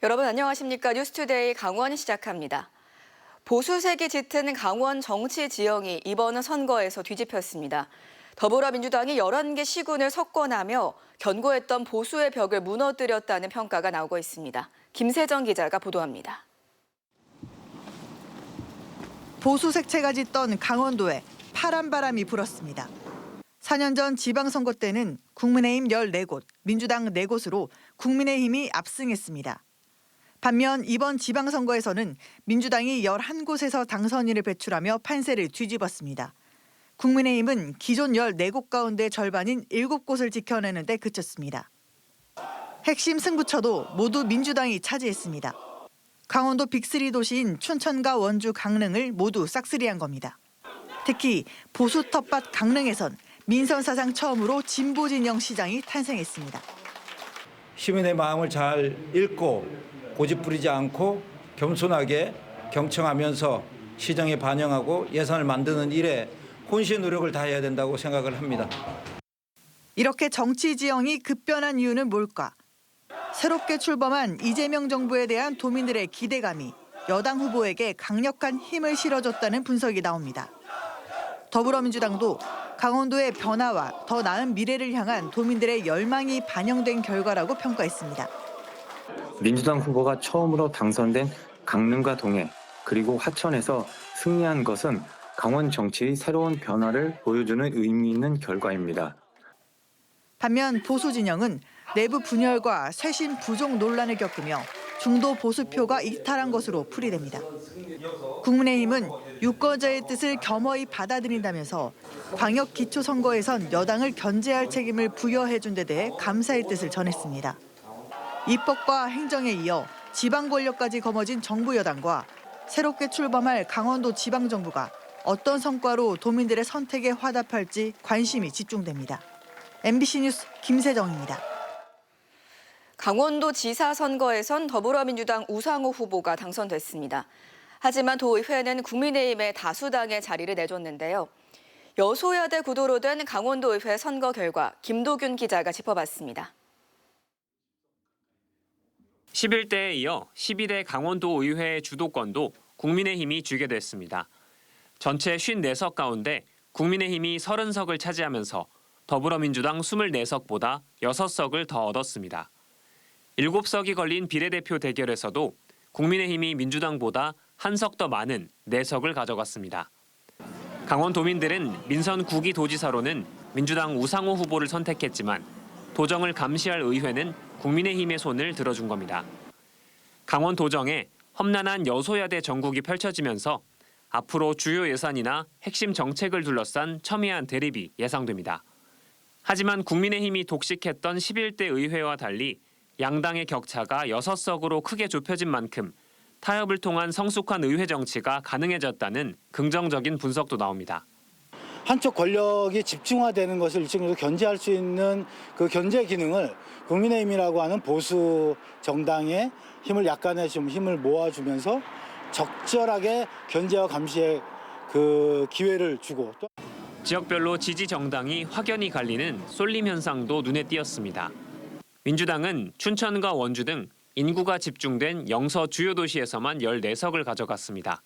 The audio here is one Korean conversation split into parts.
여러분 안녕하십니까? 뉴스투데이 강원 시작합니다. 보수색이 짙은 강원 정치 지형이 이번 선거에서 뒤집혔습니다. 더불어민주당이 11개 시군을 석권하며 견고했던 보수의 벽을 무너뜨렸다는 평가가 나오고 있습니다. 김세정 기자가 보도합니다. 보수 색채가 짙던 강원도에 파란 바람이 불었습니다. 4년 전 지방선거 때는 국민의힘 14곳, 민주당 4곳으로 국민의힘이 압승했습니다. 반면 이번 지방선거에서는 민주당이 11곳에서 당선인을 배출하며 판세를 뒤집었습니다. 국민의힘은 기존 14곳 가운데 절반인 7곳을 지켜내는 데 그쳤습니다. 핵심 승부처도 모두 민주당이 차지했습니다. 강원도 빅3 도시인 춘천과 원주, 강릉을 모두 싹쓸이한 겁니다. 특히 보수 텃밭 강릉에선 민선 사상 처음으로 진보 진영 시장이 탄생했습니다. 시민의 마음을 잘 읽고 고집부리지 않고 겸손하게 경청하면서 시정에 반영하고 예산을 만드는 일에 혼신의 노력을 다해야 된다고 생각을 합니다. 이렇게 정치 지형이 급변한 이유는 뭘까? 새롭게 출범한 이재명 정부에 대한 도민들의 기대감이 여당 후보에게 강력한 힘을 실어줬다는 분석이 나옵니다. 더불어민주당도 강원도의 변화와 더 나은 미래를 향한 도민들의 열망이 반영된 결과라고 평가했습니다. 민주당 후보가 처음으로 당선된 강릉과 동해 그리고 화천에서 승리한 것은 강원 정치의 새로운 변화를 보여주는 의미 있는 결과입니다. 반면 보수 진영은 내부 분열과 쇄신 부족 논란을 겪으며 중도 보수표가 이탈한 것으로 풀이됩니다. 국민의힘은 유권자의 뜻을 겸허히 받아들인다면서 광역 기초선거에선 여당을 견제할 책임을 부여해준 데 대해 감사의 뜻을 전했습니다. 입법과 행정에 이어 지방 권력까지 거머쥔 정부 여당과 새롭게 출범할 강원도 지방정부가 어떤 성과로 도민들의 선택에 화답할지 관심이 집중됩니다. MBC 뉴스 김세정입니다. 강원도 지사 선거에선 더불어민주당 우상호 후보가 당선됐습니다. 하지만 도의회는 국민의힘의 다수당의 자리를 내줬는데요. 여소야대 구도로 된 강원도의회 선거 결과 김도균 기자가 짚어봤습니다. 11대에 이어 12대 강원도의회 주도권도 국민의힘이 쥐게 됐습니다. 전체 54석 가운데 국민의힘이 30석을 차지하면서 더불어민주당 24석보다 6석을 더 얻었습니다. 7석이 걸린 비례대표 대결에서도 국민의힘이 민주당보다 한 석 더 많은 4석을 가져갔습니다. 강원도민들은 민선 9기 도지사로는 민주당 우상호 후보를 선택했지만 도정을 감시할 의회는 국민의힘의 손을 들어준 겁니다. 강원 도정에 험난한 여소야대 정국이 펼쳐지면서 앞으로 주요 예산이나 핵심 정책을 둘러싼 첨예한 대립이 예상됩니다. 하지만 국민의힘이 독식했던 11대 의회와 달리 양당의 격차가 6석으로 크게 좁혀진 만큼 타협을 통한 성숙한 의회 정치가 가능해졌다는 긍정적인 분석도 나옵니다. 한쪽 권력이 집중화되는 것을 일정으로 견제할 수 있는 그 견제 기능을 국민의힘이라고 하는 보수 정당의 힘을 약간의 좀 힘을 모아주면서 적절하게 견제와 감시의 그 기회를 주고 또 지역별로 지지 정당이 확연히 갈리는 쏠림 현상도 눈에 띄었습니다. 민주당은 춘천과 원주 등 인구가 집중된 영서 주요 도시에서만 14석을 가져갔습니다.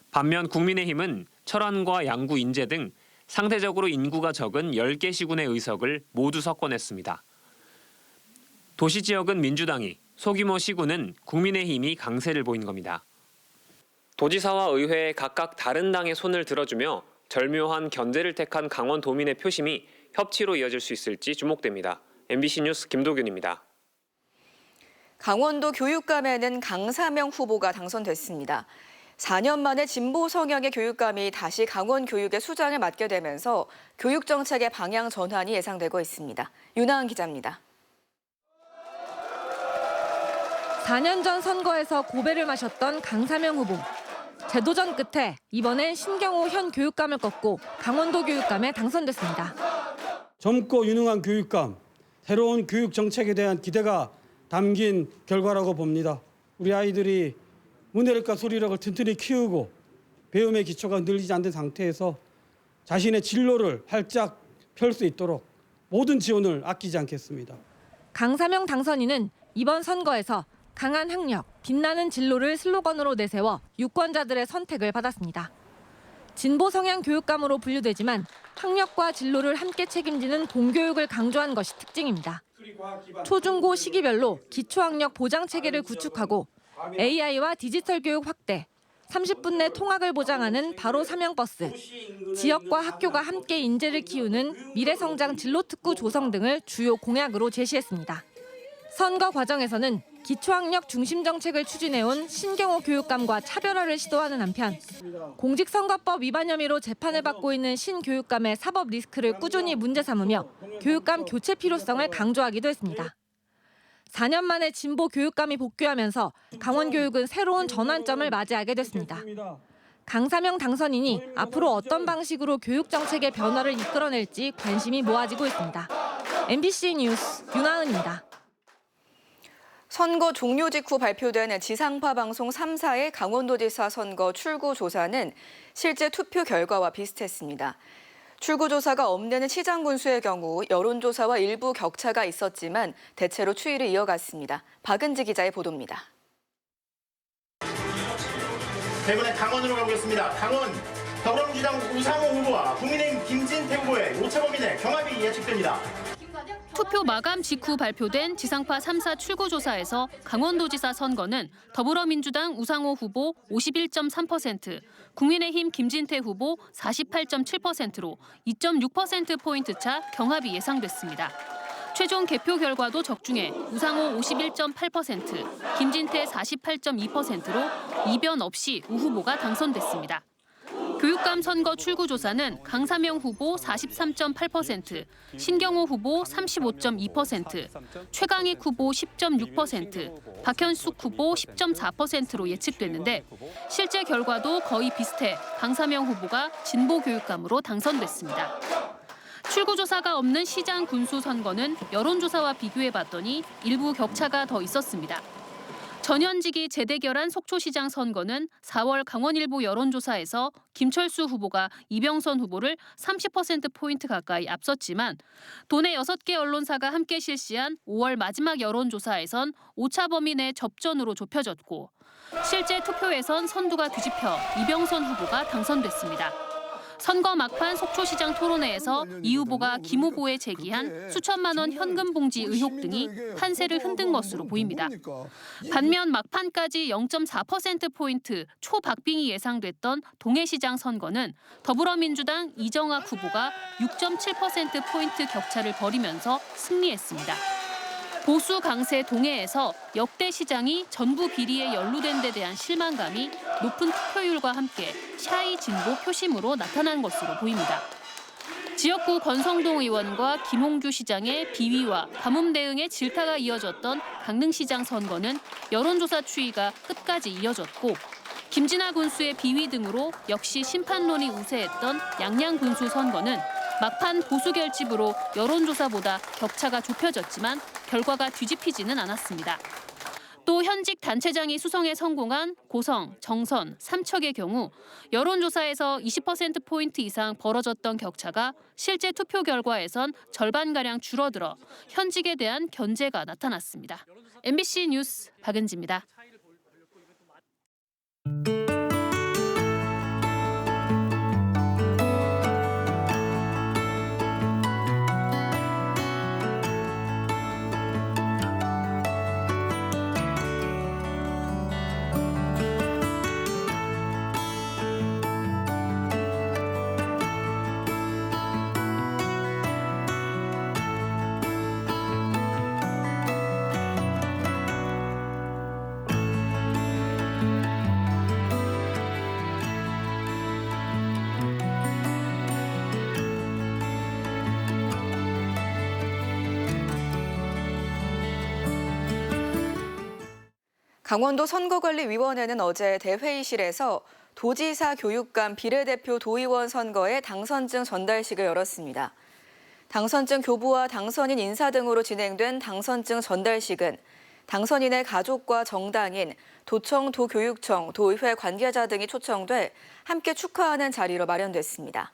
반면 국민의힘은 철원과 양구, 인제 등 상대적으로 인구가 적은 10개 시군의 의석을 모두 석권했습니다. 도시 지역은 민주당이, 소규모 시군은 국민의힘이 강세를 보인 겁니다. 도지사와 의회에 각각 다른 당의 손을 들어주며 절묘한 견제를 택한 강원도민의 표심이 협치로 이어질 수 있을지 주목됩니다. MBC 뉴스 김도균입니다. 강원도 교육감에는 강사명 후보가 당선됐습니다. 4년 만에 진보 성향의 교육감이 다시 강원 교육의 수장을 맡게 되면서 교육 정책의 방향 전환이 예상되고 있습니다. 윤하은 기자입니다. 4년 전 선거에서 고배를 마셨던 강사명 후보. 재도전 끝에 이번엔 신경호 현 교육감을 꺾고 강원도 교육감에 당선됐습니다. 젊고 유능한 교육감, 새로운 교육 정책에 대한 기대가 담긴 결과라고 봅니다. 우리 아이들이 문해력과 소리력을 튼튼히 키우고 배움의 기초가 늘리지 않는 상태에서 자신의 진로를 활짝 펼 수 있도록 모든 지원을 아끼지 않겠습니다. 강사명 당선인은 이번 선거에서 강한 학력, 빛나는 진로를 슬로건으로 내세워 유권자들의 선택을 받았습니다. 진보 성향 교육감으로 분류되지만 학력과 진로를 함께 책임지는 공교육을 강조한 것이 특징입니다. 초중고 시기별로 기초학력 보장 체계를 구축하고 AI와 디지털 교육 확대, 30분 내 통학을 보장하는 바로 사명버스, 지역과 학교가 함께 인재를 키우는 미래성장 진로특구 조성 등을 주요 공약으로 제시했습니다. 선거 과정에서는 기초학력 중심 정책을 추진해온 신경호 교육감과 차별화를 시도하는 한편 공직선거법 위반 혐의로 재판을 받고 있는 신 교육감의 사법 리스크를 꾸준히 문제 삼으며 교육감 교체 필요성을 강조하기도 했습니다. 4년 만에 진보 교육감이 복귀하면서 강원교육은 새로운 전환점을 맞이하게 됐습니다. 강사명 당선인이 앞으로 어떤 방식으로 교육 정책의 변화를 이끌어낼지 관심이 모아지고 있습니다. MBC 뉴스 윤하은입니다. 선거 종료 직후 발표된 지상파 방송 3사의 강원도지사 선거 출구조사는 실제 투표 결과와 비슷했습니다. 출구조사가 없는 시장 군수의 경우 여론조사와 일부 격차가 있었지만 대체로 추이를 이어갔습니다. 박은지 기자의 보도입니다. 이번에 강원으로 가보겠습니다. 강원 더불어민주당 우상호 후보와 국민의힘 김진태 후보의 오차범위 내 경합이 예측됩니다. 투표 마감 직후 발표된 지상파 3사 출구조사에서 강원도지사 선거는 더불어민주당 우상호 후보 51.3%, 국민의힘 김진태 후보 48.7%로 2.6%포인트 차 경합이 예상됐습니다. 최종 개표 결과도 적중해 우상호 51.8%, 김진태 48.2%로 이변 없이 우 후보가 당선됐습니다. 교육감 선거 출구조사는 강사명 후보 43.8%, 신경호 후보 35.2%, 최강익 후보 10.6%, 박현숙 후보 10.4%로 예측됐는데 실제 결과도 거의 비슷해 강사명 후보가 진보 교육감으로 당선됐습니다. 출구조사가 없는 시장 군수 선거는 여론조사와 비교해봤더니 일부 격차가 더 있었습니다. 전현직이 재대결한 속초시장 선거는 4월 강원일보 여론조사에서 김철수 후보가 이병선 후보를 30%포인트 가까이 앞섰지만 도내 6개 언론사가 함께 실시한 5월 마지막 여론조사에선 오차범위 내 접전으로 좁혀졌고 실제 투표에선 선두가 뒤집혀 이병선 후보가 당선됐습니다. 선거 막판 속초시장 토론회에서 이 후보가 김 후보에 제기한 수천만 원 현금 봉지 의혹 등이 판세를 흔든 것으로 보입니다. 반면 막판까지 0.4%포인트 초박빙이 예상됐던 동해시장 선거는 더불어민주당 이정학 후보가 6.7%포인트 격차를 벌이면서 승리했습니다. 보수 강세 동해에서 역대 시장이 전부 비리에 연루된 데 대한 실망감이 높은 투표율과 함께 샤이 진보 표심으로 나타난 것으로 보입니다. 지역구 권성동 의원과 김홍규 시장의 비위와 가뭄 대응에 질타가 이어졌던 강릉시장 선거는 여론조사 추이가 끝까지 이어졌고 김진아 군수의 비위 등으로 역시 심판론이 우세했던 양양 군수 선거는 막판 보수 결집으로 여론조사보다 격차가 좁혀졌지만 결과가 뒤집히지는 않았습니다. 또 현직 단체장이 수성에 성공한 고성, 정선, 삼척의 경우 여론조사에서 20%포인트 이상 벌어졌던 격차가 실제 투표 결과에선 절반가량 줄어들어 현직에 대한 견제가 나타났습니다. MBC 뉴스 박은지입니다. 강원도 선거관리위원회는 어제 대회의실에서 도지사 교육감 비례대표 도의원 선거의 당선증 전달식을 열었습니다. 당선증 교부와 당선인 인사 등으로 진행된 당선증 전달식은 당선인의 가족과 정당인, 도청, 도교육청, 도의회 관계자 등이 초청돼 함께 축하하는 자리로 마련됐습니다.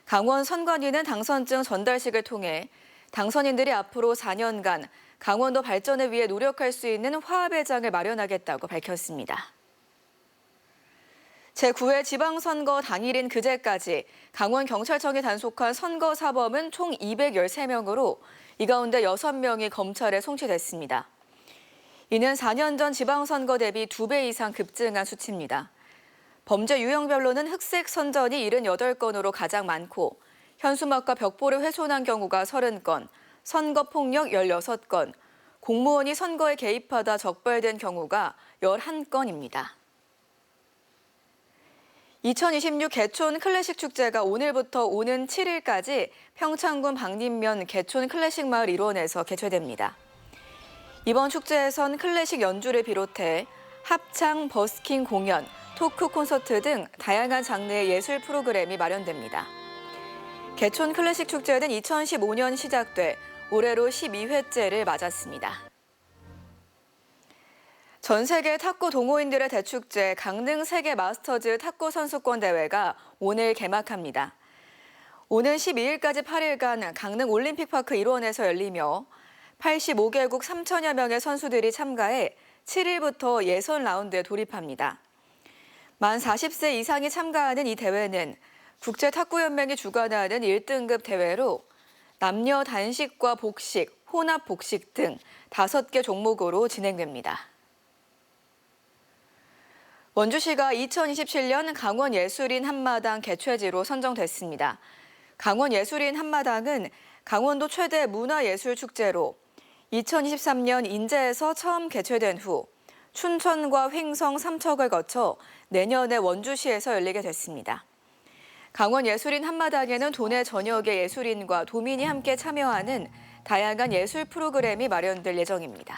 강원 선관위는 당선증 전달식을 통해 당선인들이 앞으로 4년간 강원도 발전을 위해 노력할 수 있는 화합의 장을 마련하겠다고 밝혔습니다. 제9회 지방선거 당일인 그제까지 강원경찰청이 단속한 선거사범은 총 213명으로 이 가운데 6명이 검찰에 송치됐습니다. 이는 4년 전 지방선거 대비 2배 이상 급증한 수치입니다. 범죄 유형별로는 흑색 선전이 78건으로 가장 많고 현수막과 벽보를 훼손한 경우가 30건, 선거폭력 16건, 공무원이 선거에 개입하다 적발된 경우가 11건입니다. 2026 개촌 클래식 축제가 오늘부터 오는 7일까지 평창군 박림면 개촌 클래식 마을 일원에서 개최됩니다. 이번 축제에선 클래식 연주를 비롯해 합창, 버스킹 공연, 토크 콘서트 등 다양한 장르의 예술 프로그램이 마련됩니다. 개촌 클래식 축제는 2015년 시작돼 올해로 12회째를 맞았습니다. 전 세계 탁구 동호인들의 대축제 강릉 세계 마스터즈 탁구 선수권 대회가 오늘 개막합니다. 오는 12일까지 8일간 강릉 올림픽파크 일원에서 열리며 85개국 3천여 명의 선수들이 참가해 7일부터 예선 라운드에 돌입합니다. 만 40세 이상이 참가하는 이 대회는 국제탁구연맹이 주관하는 1등급 대회로 남녀 단식과 복식, 혼합 복식 등 5개 종목으로 진행됩니다. 원주시가 2027년 강원예술인 한마당 개최지로 선정됐습니다. 강원예술인 한마당은 강원도 최대 문화예술축제로 2023년 인제에서 처음 개최된 후 춘천과 횡성, 삼척을 거쳐 내년에 원주시에서 열리게 됐습니다. 강원예술인 한마당에는 도내 전역의 예술인과 도민이 함께 참여하는 다양한 예술 프로그램이 마련될 예정입니다.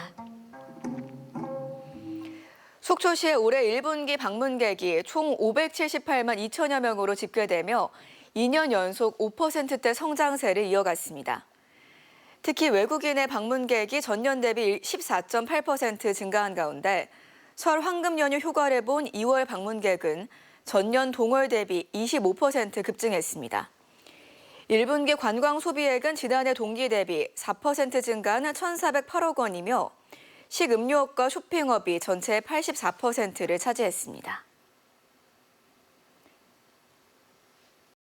속초시의 올해 1분기 방문객이 총 578만 2천여 명으로 집계되며 2년 연속 5%대 성장세를 이어갔습니다. 특히 외국인의 방문객이 전년 대비 14.8% 증가한 가운데 설 황금 연휴 휴가를 본 2월 방문객은 전년 동월 대비 25% 급증했습니다. 1분기 관광 소비액은 지난해 동기 대비 4% 증가한 1,408억 원이며 식음료업과 쇼핑업이 전체의 84%를 차지했습니다.